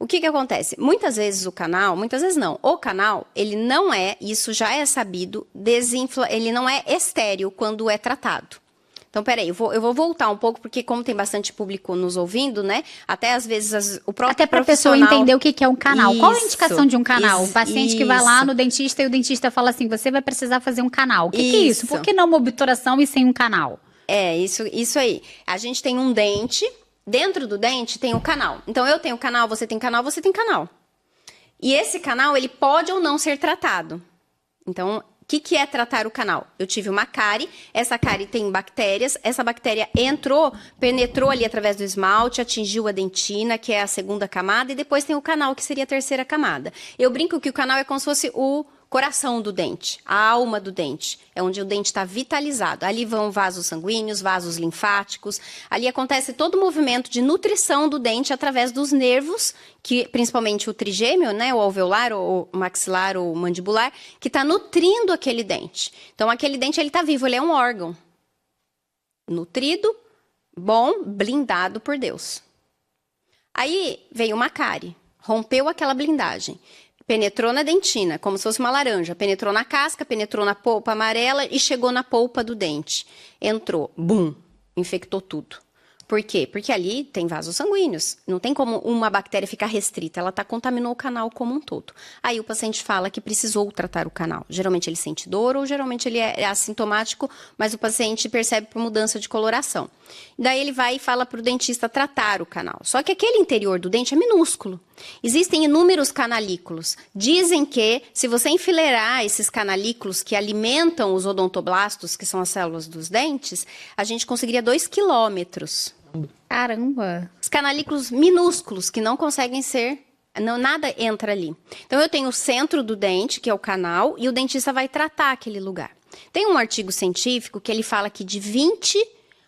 O que que acontece? Muitas vezes o canal, muitas vezes não, o canal, ele não é, isso já é sabido, ele não é estéril quando é tratado. Então, peraí, eu vou voltar um pouco, porque como tem bastante público nos ouvindo, né? Até às vezes o próprio Até para a pessoa entender o que é um canal. Qual é a indicação de um canal? O paciente que vai lá no dentista e o dentista fala assim, você vai precisar fazer um canal. O que é isso? Por que não uma obturação e sem um canal? Isso aí. A gente tem um dente, dentro do dente tem um canal. Então, eu tenho canal, você tem canal, você tem canal. E esse canal, ele pode ou não ser tratado. Então, o que é tratar o canal? Eu tive uma cárie, essa cárie tem bactérias, essa bactéria penetrou ali através do esmalte, atingiu a dentina, que é a segunda camada, e depois tem o canal, que seria a terceira camada. Eu brinco que o canal é como se fosse o coração do dente, a alma do dente, é onde o dente está vitalizado. Ali vão vasos sanguíneos, vasos linfáticos, ali acontece todo o movimento de nutrição do dente através dos nervos, que principalmente o trigêmeo, né, o alveolar, o maxilar, o mandibular, que está nutrindo aquele dente. Então, aquele dente, ele está vivo, ele é um órgão nutrido, bom, blindado por Deus. Aí veio uma cárie, rompeu aquela blindagem. Penetrou na dentina, como se fosse uma laranja. Penetrou na casca, penetrou na polpa amarela e chegou na polpa do dente. Entrou, bum, infectou tudo. Por quê? Porque ali tem vasos sanguíneos. Não tem como uma bactéria ficar restrita. Ela contaminou o canal como um todo. Aí o paciente fala que precisou tratar o canal. Geralmente ele sente dor ou geralmente ele é assintomático, mas o paciente percebe por mudança de coloração. Daí ele vai e fala para o dentista tratar o canal. Só que aquele interior do dente é minúsculo. Existem inúmeros canalículos. Dizem que se você enfileirar esses canalículos que alimentam os odontoblastos, que são as células dos dentes, a gente conseguiria 2 quilômetros. Caramba! Os canalículos minúsculos que não conseguem ser, nada entra ali. Então eu tenho o centro do dente, que é o canal, e o dentista vai tratar aquele lugar. Tem um artigo científico que ele fala que de 20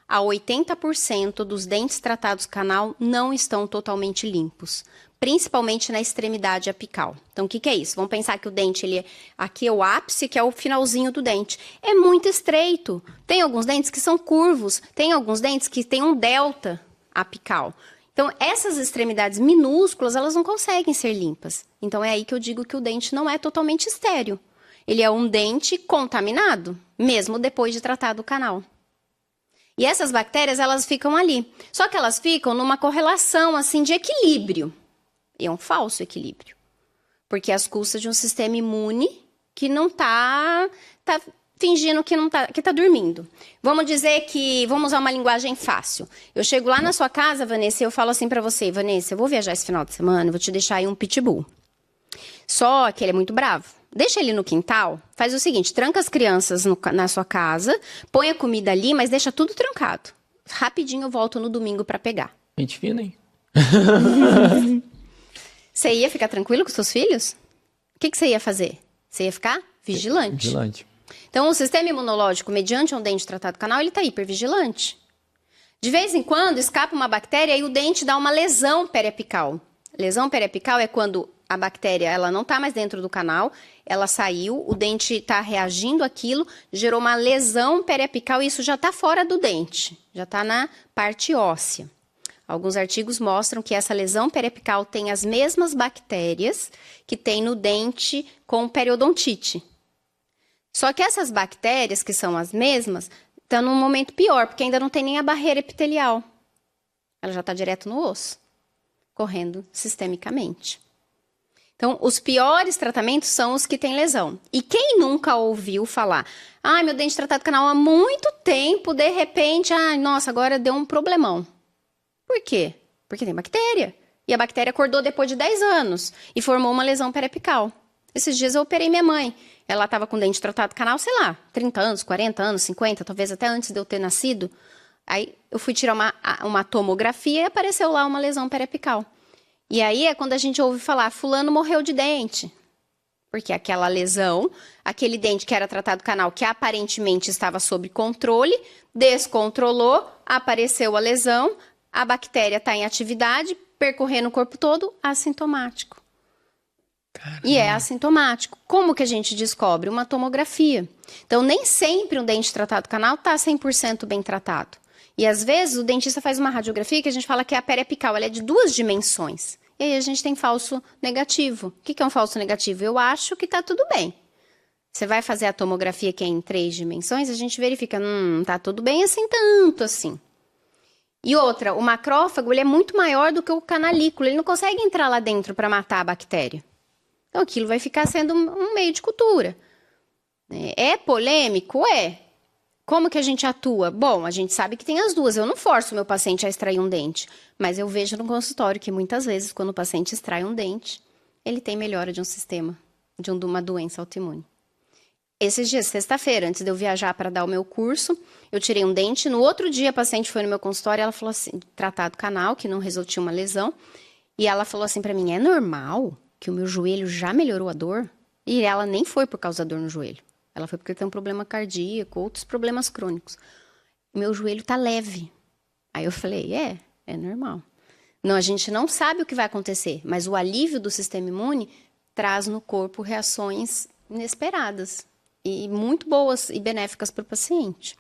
a 80% dos dentes tratados canal não estão totalmente limpos, principalmente na extremidade apical. Então, o que é isso? Vamos pensar que o dente, aqui é o ápice, que é o finalzinho do dente. É muito estreito. Tem alguns dentes que são curvos, tem alguns dentes que têm um delta apical. Então, essas extremidades minúsculas, elas não conseguem ser limpas. Então, é aí que eu digo que o dente não é totalmente estéril. Ele é um dente contaminado, mesmo depois de tratado o canal. E essas bactérias, elas ficam ali. Só que elas ficam numa correlação, assim, de equilíbrio. E é um falso equilíbrio. Porque às custas de um sistema imune que não tá fingindo que tá dormindo. Vamos dizer que, vamos usar uma linguagem fácil. Eu chego lá na sua casa, Vanessa, e eu falo assim pra você, Vanessa, eu vou viajar esse final de semana, eu vou te deixar aí um pitbull. Só que ele é muito bravo. Deixa ele no quintal, faz o seguinte, tranca as crianças na sua casa, põe a comida ali, mas deixa tudo trancado. Rapidinho eu volto no domingo pra pegar. Gente fina, hein? Você ia ficar tranquilo com seus filhos? O que você ia fazer? Você ia ficar vigilante. Vigilante. Então, o sistema imunológico, mediante um dente tratado canal, ele tá hipervigilante. De vez em quando, escapa uma bactéria e o dente dá uma lesão periapical. Lesão periapical é quando a bactéria ela não está mais dentro do canal, ela saiu, o dente está reagindo àquilo, gerou uma lesão periapical e isso já está fora do dente, já está na parte óssea. Alguns artigos mostram que essa lesão periapical tem as mesmas bactérias que tem no dente com periodontite. Só que essas bactérias, que são as mesmas, estão num momento pior, porque ainda não tem nem a barreira epitelial. Ela já está direto no osso, correndo sistemicamente. Então, os piores tratamentos são os que têm lesão. E quem nunca ouviu falar, meu dente tratado canal há muito tempo, de repente, nossa, agora deu um problemão. Por quê? Porque tem bactéria. E a bactéria acordou depois de 10 anos e formou uma lesão periapical. Esses dias eu operei minha mãe. Ela estava com dente tratado canal, sei lá, 30 anos, 40 anos, 50, talvez até antes de eu ter nascido. Aí eu fui tirar uma tomografia e apareceu lá uma lesão periapical. E aí é quando a gente ouve falar, fulano morreu de dente. Porque aquela lesão, aquele dente que era tratado canal, que aparentemente estava sob controle, descontrolou, apareceu a lesão, a bactéria está em atividade, percorrendo o corpo todo, assintomático. Caramba. E é assintomático. Como que a gente descobre? Uma tomografia. Então, nem sempre um dente tratado canal está 100% bem tratado. E às vezes o dentista faz uma radiografia que a gente fala que é a periapical, ela é de 2 dimensões. E aí a gente tem falso negativo. O que é um falso negativo? Eu acho que tá tudo bem. Você vai fazer a tomografia que é em 3 dimensões, a gente verifica, tá tudo bem assim, tanto assim. E outra, o macrófago, ele é muito maior do que o canalículo, ele não consegue entrar lá dentro para matar a bactéria. Então aquilo vai ficar sendo um meio de cultura. É polêmico? É. Como que a gente atua? Bom, a gente sabe que tem as duas. Eu não forço o meu paciente a extrair um dente, mas eu vejo no consultório que muitas vezes, quando o paciente extrai um dente, ele tem melhora de um sistema, de uma doença autoimune. Esses dias, sexta-feira, antes de eu viajar para dar o meu curso, eu tirei um dente. No outro dia, a paciente foi no meu consultório e ela falou assim, tratado canal, que não resultou uma lesão. E ela falou assim para mim, é normal que o meu joelho já melhorou a dor? E ela nem foi por causa da dor no joelho. Ela foi porque tem um problema cardíaco, outros problemas crônicos. Meu joelho tá leve. Aí eu falei, é normal. Não, a gente não sabe o que vai acontecer, mas o alívio do sistema imune traz no corpo reações inesperadas e muito boas e benéficas para o paciente.